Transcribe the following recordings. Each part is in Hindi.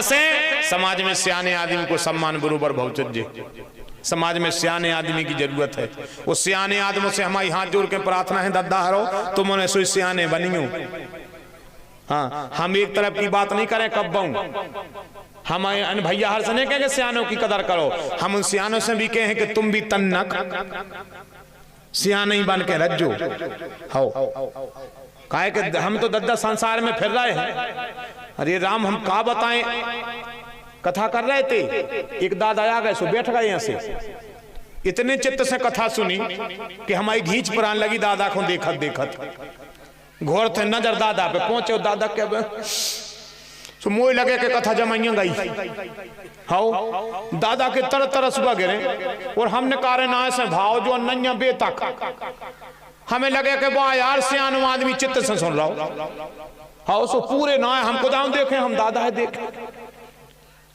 से समाज में सियाने आदमी को सम्मान बरोबर बहुचज्जे। समाज में सियाने आदमी की जरूरत है। वो सियाने आदमों से हमारी हाथ जोड़ के प्रार्थना है, दद्दा हरो तुम उन्हें सोई सियाने बनियो। हाँ, हम एक तरफ की बात नहीं करें कब हम भैया हर सने कहेंगे सियानों की कदर करो, हम उन सियानों से भी कहें कि तुम भी तन्नक सियाने ही बन के रज्जो हो। काहे कि हम तो दद्दा संसार में फिर रहे हैं। अरे राम, हम का बताएं, कथा कर रहे थे, एक दादा आ गए, सो बैठ गए यहाँ से, इतने चित्त से कथा सुनी कि हमारी घींच प्राण लगी। दादा को देखत देखत घोर थे नजर दादा पे पहुंचे। दादा के सो मोह लगे के कथा जमाइया गई। हाँ, दादा के तरह तरह सुबह गिरे और हमने कारण आए से भाव जो नैया बेतक हमें लगे कि वाह यार सियानो आदमी चित्त से सुन रहा हो। हाँ, सो पूरे ना हमको दाम देखे, हम दादा है देखे।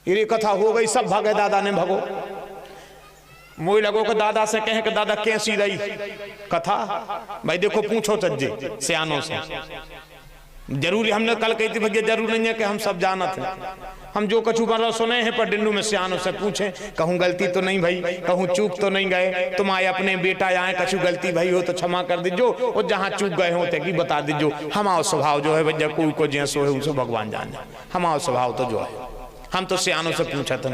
ये कथा हो गई, सब भागे, दादा ने भगो। मोई लगो कि दादा से कहें कि दादा कैसी रही कथा। भाई देखो, पूछो तज्जे सियानों से। जरूरी हमने कल कही थी भैया, जरूर नहीं है कि हम सब जानत हैं। हम जो कछु बन रहा सुने हैं, पर डिंडू में सियानों से पूछे, कहूँ गलती तो नहीं भाई, कहूँ चूक तो नहीं गए, तुम आए अपने बेटा आए, कछु गलती भाई हो तो क्षमा कर दीजो, और जहाँ चूक गए हो ते की बता दीजो। हमारा स्वभाव जो है भैया, कोई को जैसो है उसे भगवान जाने, हमारा स्वभाव तो जो है। हम तो सियानों से पूछा था,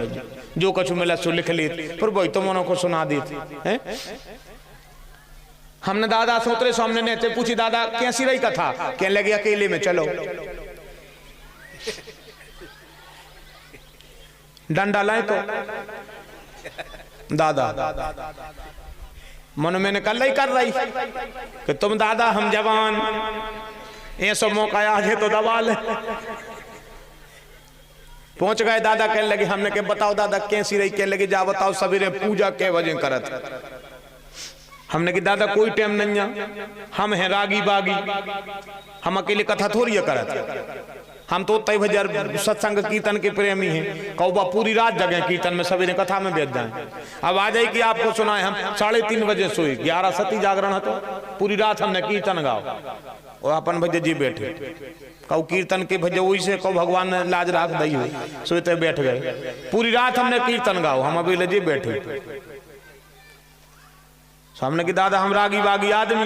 जो कछु मिला सो लिख लेते, पर वही तो मनो को सुना देते हैं। हमने दादा से उतरे सामने ने पूछी, दादा कैसी रही कथा? कहने लगे अकेले में चलो। डंडा लाए तो दादा मन मैंने कल ही कर रही कि तुम दादा हम जवान, ये सब मौका आ जाए तो दबा ले। पहुंच गए दादा, कहने लगे हमने के बताओ दादा कैसी रही? कहने लगे जा बताओ सवेरे पूजा के वजह करत। हमने कि दादा कोई टाइम नहीं है, हम हैं रागी बागी, हम अकेले कथा थोड़ी है करत। हम तो तय भजर सत्संग कीर्तन के प्रेमी हैं, कौबा पूरी रात जगह कीर्तन में, सवेरे कथा में बैठ जाए। अब आ जाए कि आपको सुनाए, हम 3:30 बजे सोए, 11 सती जागरण है, तो पूरी रात हमने कीर्तन गाओ और अपन भजे जी बैठे। कौ कीर्तन के भजे वही से कौ भगवान ने लाज राख दी हो, सोते बैठ गए। पूरी रात हमने कीर्तन गाओ, हम अभी लजे बैठे। सामने की दादा हम रागी बागी आदमी,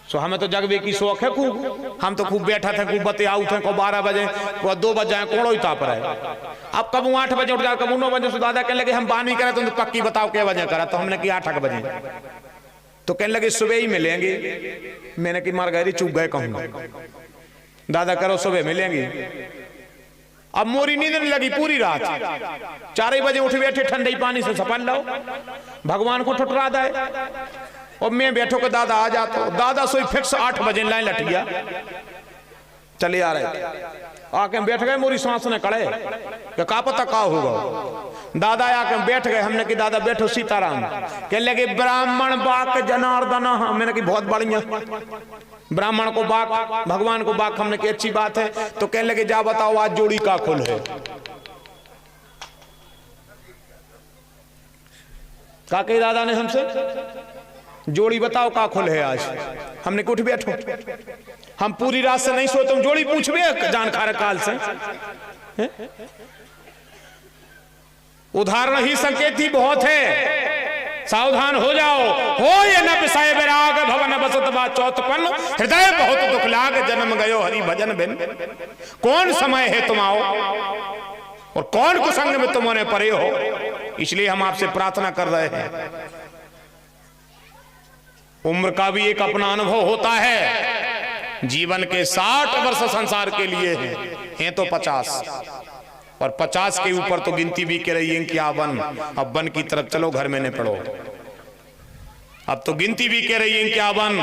सो हमें तो जगवे की शौक है खूब। हम तो खूब बैठा थे, खूब बते आउट थे, को 12 बजे को 2 बजे कोड़ो ही ताप रहे। अब कबू 8 बजे उठ जाए, कबू 9 बजे। सो दादा कहने लगे हम बानी करें तो पक्की बताओ क्या वजह करा? तो हमने की 8 बजे। तो कहने लगे सुबह ही मिलेंगे। मैंने की मार गए चूक गए, कहूंगा दादा करो सुबह मिलेंगे। अब मोरी नींद नहीं लगी पूरी रात, 4 बजे उठ बैठे, ठंडे पानी से सपन लो, भगवान को ठुठरा दे। और मैं बैठो के दादा आ जाता, दादा सोई फिक्स 8 बजे लाइन लट गया, चले आ रहे। आके बैठ गए, मोरी सांस ने कड़े कि का पता का होगा। दादा आके बैठ गए, हमने कि दादा बैठो सीताराम। कहने लगे ब्राह्मण बाक जनार्दन। मैंने कि बहुत बढ़िया, ब्राह्मण को बाक, भगवान को बाक, हमने की अच्छी बात है। तो कहने लगे जा बताओ आज जोड़ी का खुल है? का कही दादा ने हमसे, जोड़ी बताओ का खुल है आज? हमने उठ बैठो, हम पूरी रात से नहीं सोए, तुम जोड़ी पूछबे जानकार काल से। उदाहरण ही संकेत ही बहुत है, सावधान हो जाओ। हो ये न पिसाए विराग भवन बसत बा चौथपन, हृदय बहुत दुख लाग जन्म गयो हरि भजन बिन। कौन समय है तुम आओ, और कौन कुसंग में तुमने परे हो। इसलिए हम आपसे प्रार्थना कर रहे हैं। उम्र का भी एक अपना अनुभव होता है। जीवन के 60 वर्ष संसार के लिए हैं तो 50, और 50 के ऊपर तो गिनती भी कर रही है कि वन। अब वन की तरफ चलो, घर में न पड़ो। अब तो गिनती भी कह रही है क्या वन,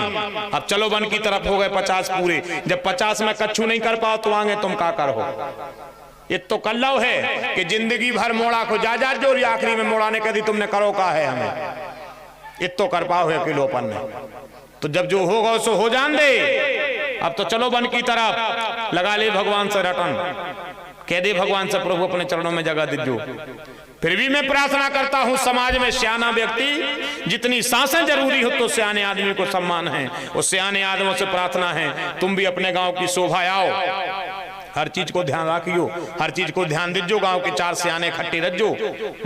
अब चलो वन की तरफ हो गए 50 पूरे। जब 50 में कच्छू नहीं कर पाओ तो आगे तुम का कर हो। ये तो कल्लव है कि जिंदगी भर मोड़ा को जा जो, आखिरी में मोड़ाने कदी तुमने करो का है हमें। ये तो कर पाओ है किलोपन में, तो जब जो होगा सो हो जान दे। अब तो चलो वन की तरफ, लगा ले भगवान से रटन, कह दे भगवान से प्रभु अपने चरणों में जगह दीजो। फिर भी मैं प्रार्थना करता हूं समाज में सियाना व्यक्ति, जितनी सांसें जरूरी हो तो सियाने आदमी को सम्मान है। उस सियाने आदमियों से प्रार्थना है तुम भी अपने गांव की शोभा आओ। हर चीज को ध्यान रखियो, हर चीज को ध्यान दीजो। गांव के 4 सियाने इकट्ठे रखो,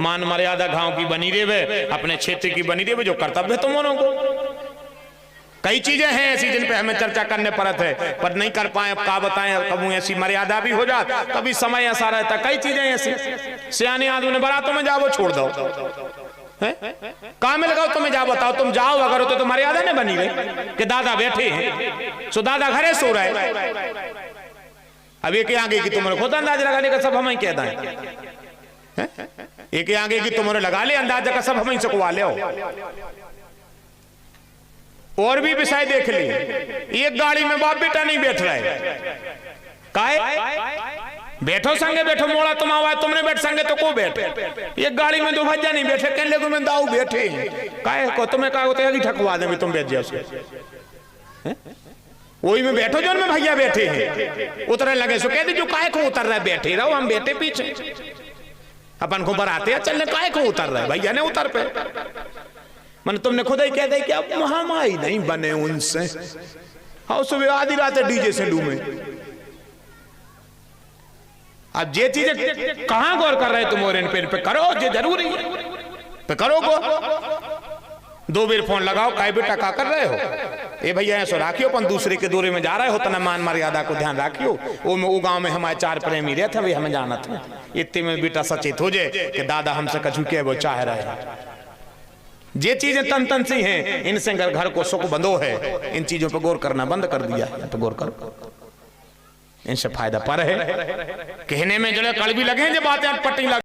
मान मर्यादा गांव की बनी रेवे, अपने क्षेत्र की बनी रेवे, जो कर्तव्य तुमों को। कई चीजें हैं ऐसी जिन पे हमें चर्चा करने पड़त है, पर नहीं कर पाए, अब का बताएं, कभी ऐसी मर्यादा भी हो जात, कभी समय ऐसा रहता, कई चीजें ऐसी। सियाने आदमी ने बारातों में जाओ, छोड़ दो, काम में लगाओ, तुम्हें जा बताओ, तुम जाओ अगर होते तो मर्यादा नहीं बनी रही कि दादा बैठे हैं, सो दादा घरे सो रहे। अब एक आगे की तुम्हारे खुद अंदाज लगाने का सब हमें कहता है, एक आगे की तुम्हारे लगा ले अंदाजा का सब हमें सकवा ले। और भी विषय देख ली, एक गाड़ी में बाप बेटा नहीं बैठ रहे, काहे बैठो संगे, बैठो मोड़ा तुम आवा, तुमने बैठ संगे तो को बैठे, एक गाड़ी में 2 भज्जा नहीं बैठे, कहने को मैं दाऊ बैठे काहे को, तुम्हें कहा होते हैं ठकवा दे तुम बैठ जाओ, वही में बैठो जो में भैया बैठे हैं, उतरने लगे सो कहते जो काहे को उतर रहा है, बैठे रहो, हम बैठे पीछे, अपन को बराते हैं चलने, काहे को उतर रहा है, भैया ने उतर पे, मन तुमने खुद ही कह दे कि अब महामाई नहीं बने उनसे, हाँ सुबह आधी रात डीजे से डूमे। अब ये चीजें कहां गौर कर रहे तुम, और इन पे करो, ये जरूरी है, पे करो को 2 बार फोन लगाओ, काय बेटा का कर रहे हो, ए भैया ऐसा राखियो, अपन दूसरे के दौरे में जा रहे हो, तना मान मर्यादा को ध्यान राखियो। वो गांव में हमारे 4 प्रेमी रहते, वे हमें जाना था, इतने में बेटा सचेत हो जाए कि दादा हमसे कछु के वो चाह रहे हैं। ये चीजें तन तन सी हैं, इनसे घर को सुख बंदो है, इन चीजों पर गौर करना बंद कर दिया है, तो गौर करो, इनसे फायदा पर है। कहने में जो कड़वी लगे, जो बातें अटपटी लगे।